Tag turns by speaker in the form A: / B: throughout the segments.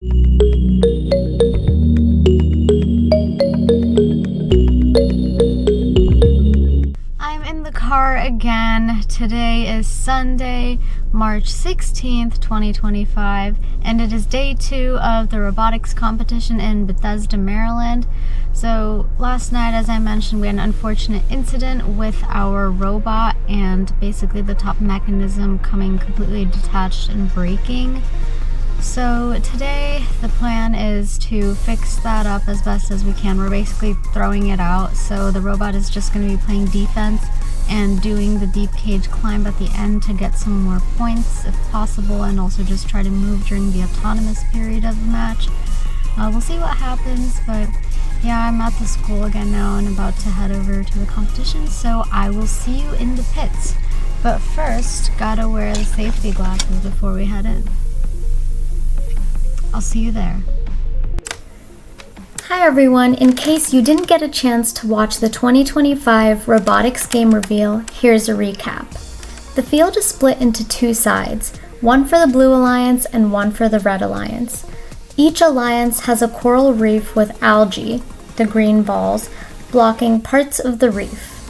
A: I'm in the car again. Today is Sunday, March 16th, 2025, and it is day 2 of the robotics competition in Bethesda, Maryland. So last night, as I mentioned, we had an unfortunate incident with our robot and basically the top mechanism coming completely detached and breaking. So today the plan is to fix that up as best as we can. We're basically throwing it out, so the robot is just going to be playing defense and doing the deep cage climb at the end to get some more points if possible, and also just try to move during the autonomous period of the match. We'll see what happens, but yeah, I'm at the school again now and about to head over to the competition, so I will see you in the pits. But first, gotta wear the safety glasses before we head in. I'll see you there.
B: Hi everyone, in case you didn't get a chance to watch the 2025 robotics game reveal, here's a recap. The field is split into 2 sides, one for the Blue Alliance and one for the Red Alliance. Each alliance has a coral reef with algae, the green balls, blocking parts of the reef.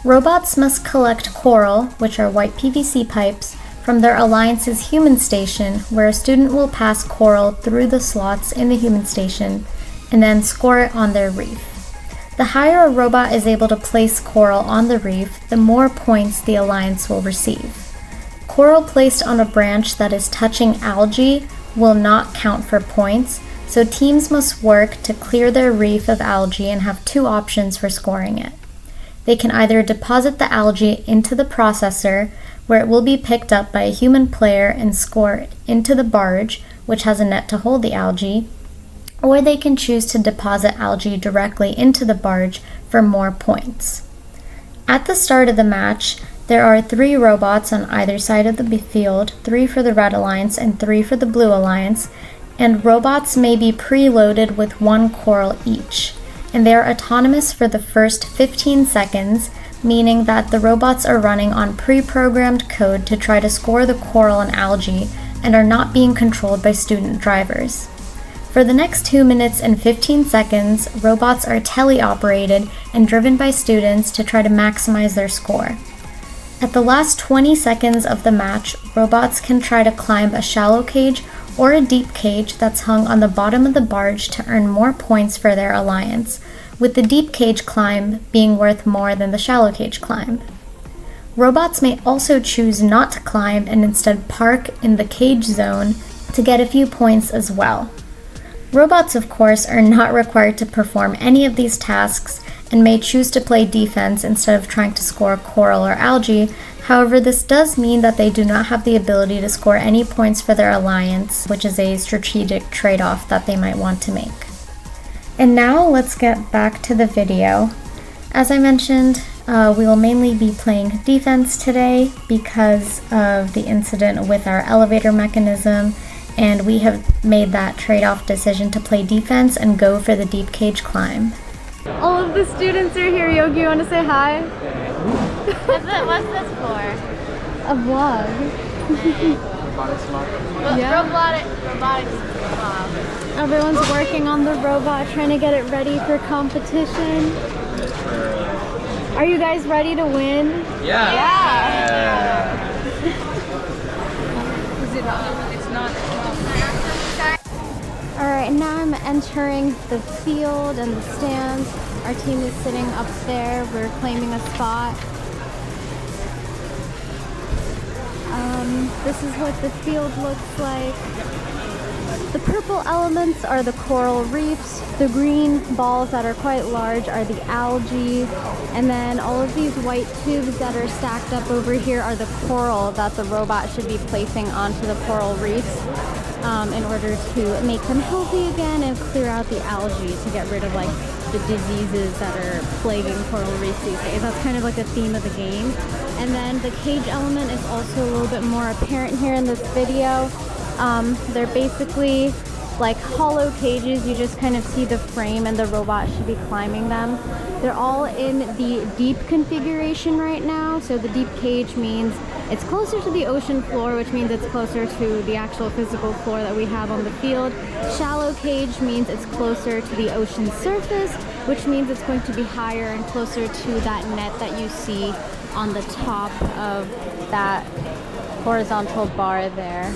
B: Robots must collect coral, which are white PVC pipes, from their alliance's human station, where a student will pass coral through the slots in the human station and then score it on their reef. The higher a robot is able to place coral on the reef, the more points the alliance will receive. Coral placed on a branch that is touching algae will not count for points, so teams must work to clear their reef of algae and have 2 options for scoring it. They can either deposit the algae into the processor, where it will be picked up by a human player and scored into the barge, which has a net to hold the algae, or they can choose to deposit algae directly into the barge for more points. At the start of the match, there are 3 robots on either side of the field, 3 for the Red Alliance and 3 for the Blue Alliance, and robots may be preloaded with 1 coral each, and they are autonomous for the first 15 seconds, meaning that the robots are running on pre-programmed code to try to score the coral and algae and are not being controlled by student drivers. For the next 2 minutes and 15 seconds, robots are teleoperated and driven by students to try to maximize their score. At the last 20 seconds of the match, robots can try to climb a shallow cage or a deep cage that's hung on the bottom of the barge to earn more points for their alliance, with the deep cage climb being worth more than the shallow cage climb. Robots may also choose not to climb and instead park in the cage zone to get a few points as well. Robots, of course, are not required to perform any of these tasks and may choose to play defense instead of trying to score coral or algae. However, this does mean that they do not have the ability to score any points for their alliance, which is a strategic trade-off that they might want to make. And now let's get back to the video. As I mentioned, we will mainly be playing defense today because of the incident with our elevator mechanism, and we have made that trade-off decision to play defense and go for the deep cage climb.
A: All of the students are here. Yogi, you want to say hi?
C: What's this for?
A: A vlog.
C: Yeah. Robotics vlog.
A: Everyone's working on the robot, trying to get it ready for competition. Are you guys ready to win?
C: Yeah.
A: Alright, now I'm entering the field and the stands. Our team is sitting up there. We're claiming a spot. This is what the field looks like. The purple elements are the coral reefs. The green balls that are quite large are the algae. And then all of these white tubes that are stacked up over here are the coral that the robot should be placing onto the coral reefs in order to make them healthy again and clear out the algae to get rid of like the diseases that are plaguing coral reefs these days. That's kind of like the theme of the game. And then the cage element is also a little bit more apparent here in this video. They're basically like hollow cages. You just kind of see the frame and the robot should be climbing them. They're all in the deep configuration right now. So the deep cage means it's closer to the ocean floor, which means it's closer to the actual physical floor that we have on the field. Shallow cage means it's closer to the ocean surface, which means it's going to be higher and closer to that net that you see on the top of that horizontal bar there.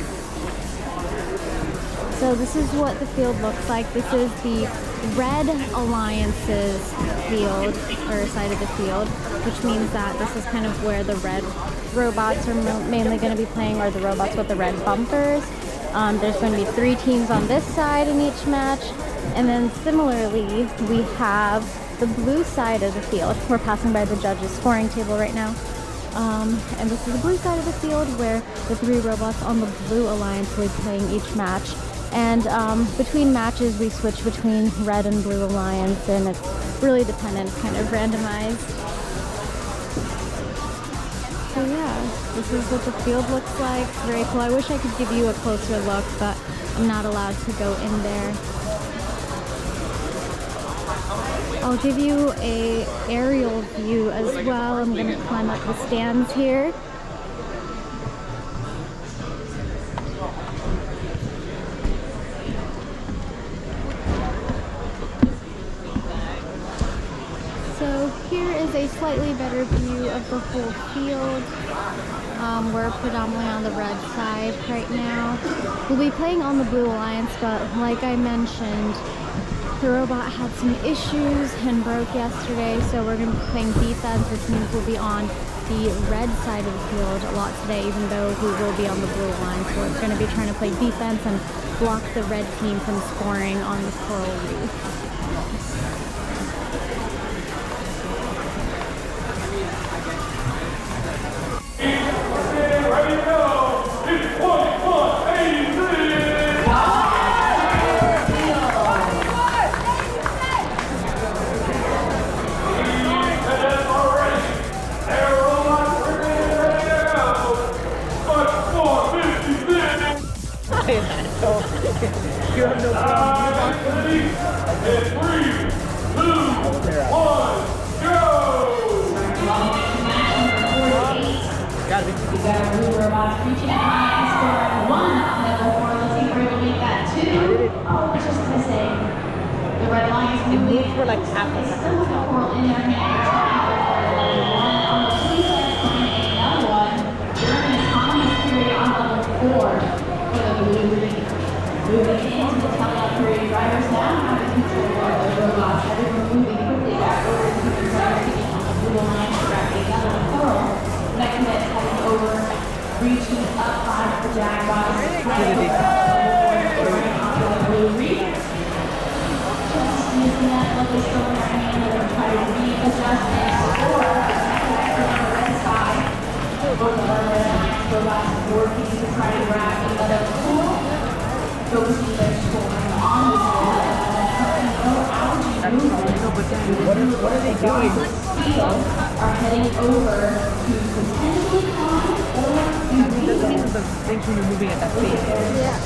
A: So this is what the field looks like. This is the Red Alliance's field, or side of the field, which means that this is kind of where the red robots are mainly going to be playing, or the robots with the red bumpers. There's going to be 3 teams on this side in each match, and then similarly we have the blue side of the field. We're passing by the judges' scoring table right now. And this is the blue side of the field where the 3 robots on the Blue Alliance will be playing each match. And between matches we switch between Red and Blue Alliance, and it's really dependent, kind of randomized. So yeah, this is what the field looks like. It's very cool. I wish I could give you a closer look, but I'm not allowed to go in there. I'll give you an aerial view as well. I'm going to climb up the stands here. So here is a slightly better view of the whole field. We're predominantly on the red side right now. We'll be playing on the Blue Alliance, but like I mentioned, the robot had some issues and broke yesterday, so we're going to be playing defense, which means we'll be on the red side of the field a lot today, even though we will be on the Blue Alliance. So we're going to be trying to play defense and block the red team from scoring on the coral reef.
D: Ready to go! It's 21-83! You have no problem. Ready? In 3, 2, 1, go! We got a blue robot reaching high, scoring 1 on level 4, looking for to make that 2. Oh, it's just missing. The red line is moving for like half a second. Still with the coral in their hand. On the police line, another one. During an autonomous period on level 4 for the blue reef. Moving into the telemetry, drivers now have the control of the robots. Everyone moving quickly back over to the drivers to get on the blue line to grab another coral. Next minute, heading over, reaching up 5 for Jaguars. On the blue reef. Just using that lovely still in their hand, they're going to try to readjust and score. Back on the red side. Both of our red lines robots working to try to grab another coral. Focusing their scoring on the field, no algae movement. What are they doing? Field are heading over to potentially climb or do the things when you're moving at that speed. Yeah.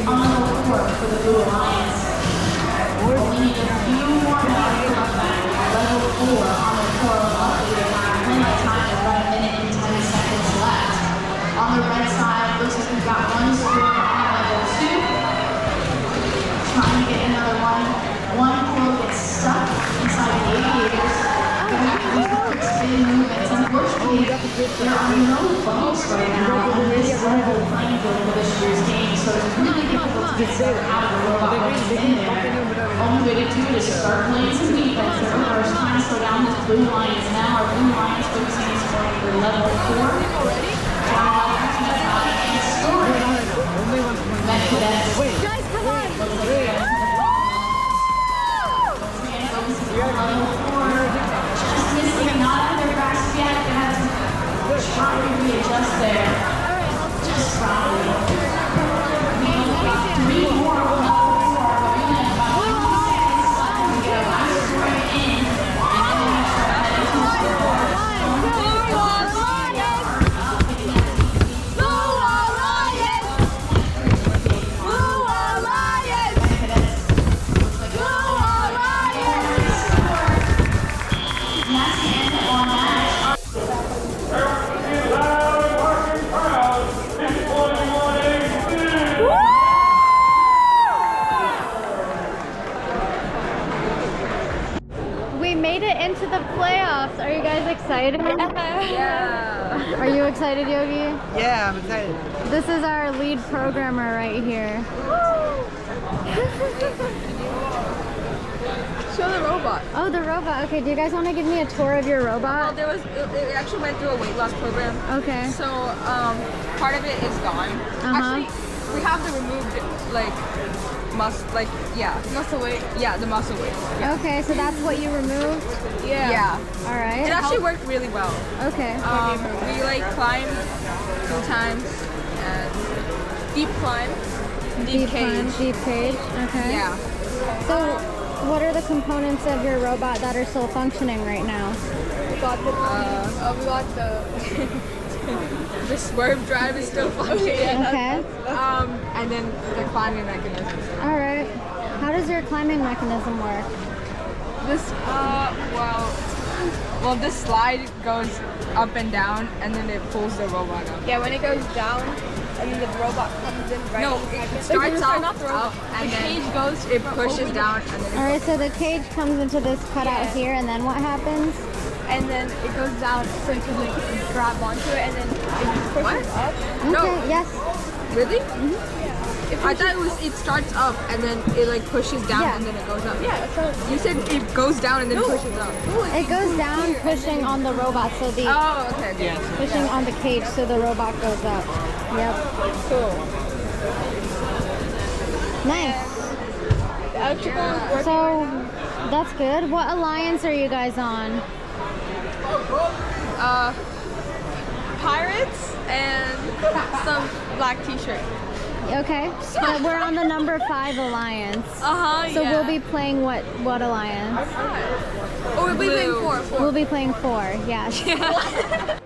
D: On the court for the Blue Alliance. We need a few more minutes to come back. Level 4 on the court. Luckily, they have plenty of time to run a minute and 10 seconds left. On the red side, looks like we've got 1 score on level 2. Trying to get another one. One coral gets stuck inside the aviators. They have to use the quick spin movements. Unfortunately, there are no bumps right now on this level playing field for this year's game, so it's really difficult to get out of the robot once it's in there. Only way to do it is start playing some defense. The robots trying to slow down this Blue Alliance now. Our Blue Alliance focusing on scoring for level 4. And scoring.
A: Guys, come on!
D: Just missing, not in their grasp yet. They have to try to readjust there. Just probably. We need 3 more on level 4, but we only have about 1 second left to get our last score in. And then we start heading to the floor.
A: excited, Yogi?
E: Yeah, I'm excited.
A: This is our lead programmer right here.
F: Show the robot.
A: Oh, the robot. Okay, do you guys want to give me a tour of your
F: Well,
A: robot?
F: it actually went through a weight loss program.
A: Okay.
F: So part of it is gone. Actually, we have the removed muscle weight. Yeah, the muscle weight. Yeah.
A: Okay, so that's what you removed?
F: Yeah.
A: All right.
F: It actually worked really well.
A: Okay.
F: We climbed 2 times and deep climb, deep cage.
A: Climb, deep cage. Okay.
F: Yeah.
A: So, what are the components of your robot that are still functioning right now?
F: We got the swerve drive is still functioning.
A: Okay.
F: And then the climbing mechanism.
A: All right. How does your climbing mechanism work?
F: This well, this slide goes up and down, and then it pulls the robot up.
G: Yeah, when it goes down, and then the robot comes in right.
F: No, it starts off up, and then it pushes down, and then
A: All right. So the cage comes into this cutout here, and then what happens?
G: And then it goes down so you can grab onto it, and then it pushes up.
F: No.
A: Okay. Yes.
F: Really? I thought it starts up, and then it pushes down,
A: Yeah.
F: and then it goes up.
G: Yeah, so
F: You said it goes down and then pushes up.
A: It goes down, pushing on the robot, so the
F: Oh, okay.
A: pushing on the cage, so the robot goes up. Yep.
F: Cool.
A: Nice.
G: the electrical is working.
A: So that's good. What alliance are you guys on?
G: Pirates and some black t-shirt.
A: Okay. So we're on the number 5 alliance.
G: Uh-huh,
A: So we'll be playing what alliance?
G: Oh, we'll be playing 4.
A: We'll be playing 4. Yes.